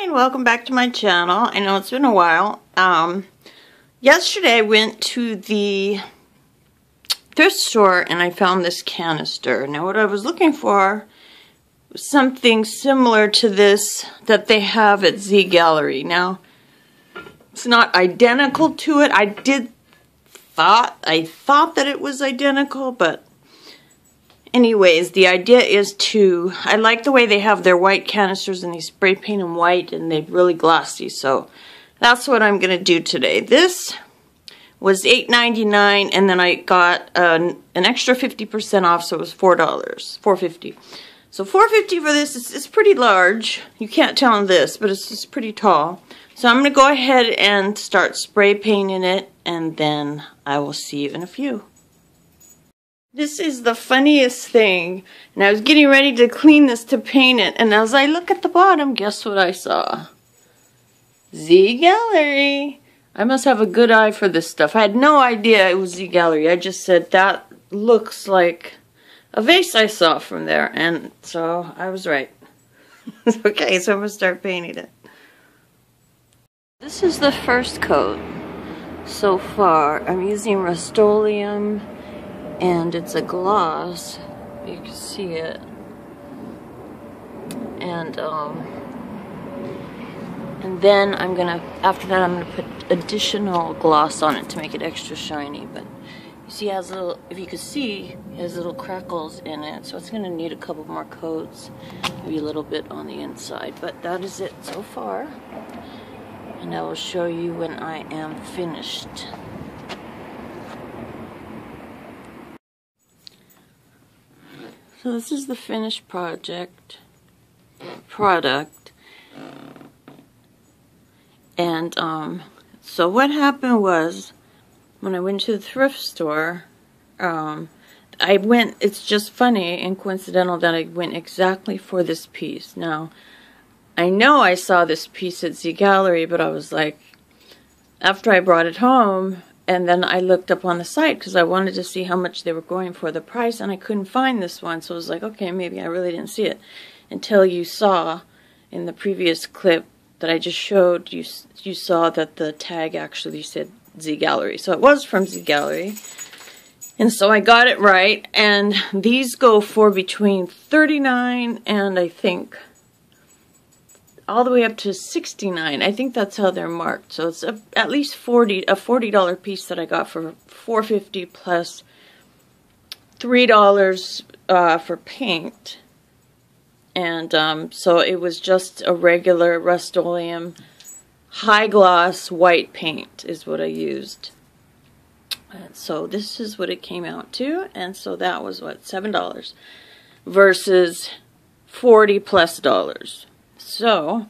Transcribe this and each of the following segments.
Hi, and welcome back to my channel. I know it's been a while. Yesterday I went to the thrift store and I found this canister. Now what I was looking for was something similar to this that they have at Z Gallerie. Now, it's not identical to it. I thought that it was identical, but anyways, the idea is I like the way they have their white canisters and they spray paint them white and they're really glossy, so that's what I'm going to do today. This was $8.99 and then I got an extra 50% off, so it was $4, $4.50. So $4.50 for this. It's pretty large. You can't tell on this, but it's just pretty tall. So I'm going to go ahead and start spray painting it, and then I will see you in a few. This is the funniest thing, and I was getting ready to clean this to paint it, and as I look at the bottom, guess what I saw? Z Gallerie. I must have a good eye for this stuff. I had no idea it was Z Gallerie. I just said, that looks like a vase I saw from there, and so I was right. Okay, so I'm going to start painting it. This is the first coat so far. I'm using Rust-Oleum, and it's a gloss. You can see it. And then I'm gonna, after that, I'm gonna put additional gloss on it to make it extra shiny. But you see, it has little, if you can see, it has little crackles in it, so it's gonna need a couple more coats, maybe a little bit on the inside. But that is it so far, and I will show you when I am finished. So this is the finished product. And so what happened was, when I went to the thrift store, it's just funny and coincidental that I went exactly for this piece. Now, I know I saw this piece at Z Gallerie, but I was like, after I brought it home, and then I looked up on the site because I wanted to see how much they were going for the price, and I couldn't find this one. So I was like, okay, maybe I really didn't see it. Until you saw in the previous clip that I just showed, you saw that the tag actually said Z Gallerie. So it was from Z Gallerie. And so I got it right. And these go for between $39 and I think all the way up to $69. I think that's how they're marked. So it's at least a $40 piece that I got for $4.50 plus $3 for paint. And so it was just a regular Rust-Oleum high gloss white paint is what I used. And so this is what it came out to. And so that was what, $7 versus $40 plus dollars. So,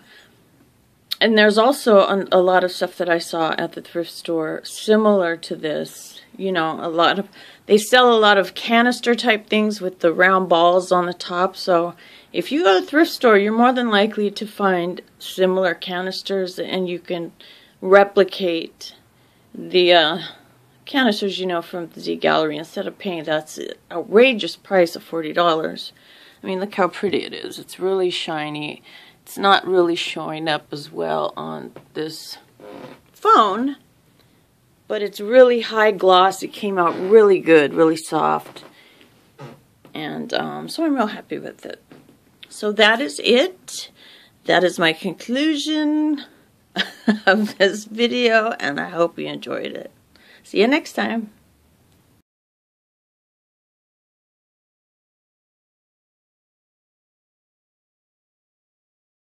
and there's also a lot of stuff that I saw at the thrift store similar to this. You know, they sell a lot of canister type things with the round balls on the top. So if you go to the thrift store, you're more than likely to find similar canisters, and you can replicate the canisters, you know, from the Z Gallerie instead of paying that outrageous price of $40. I mean, look how pretty it is. It's really shiny. It's not really showing up as well on this phone, but it's really high gloss. It came out really good, really soft, and so I'm real happy with it. So that is it. That is my conclusion of this video, and I hope you enjoyed it. See you next time.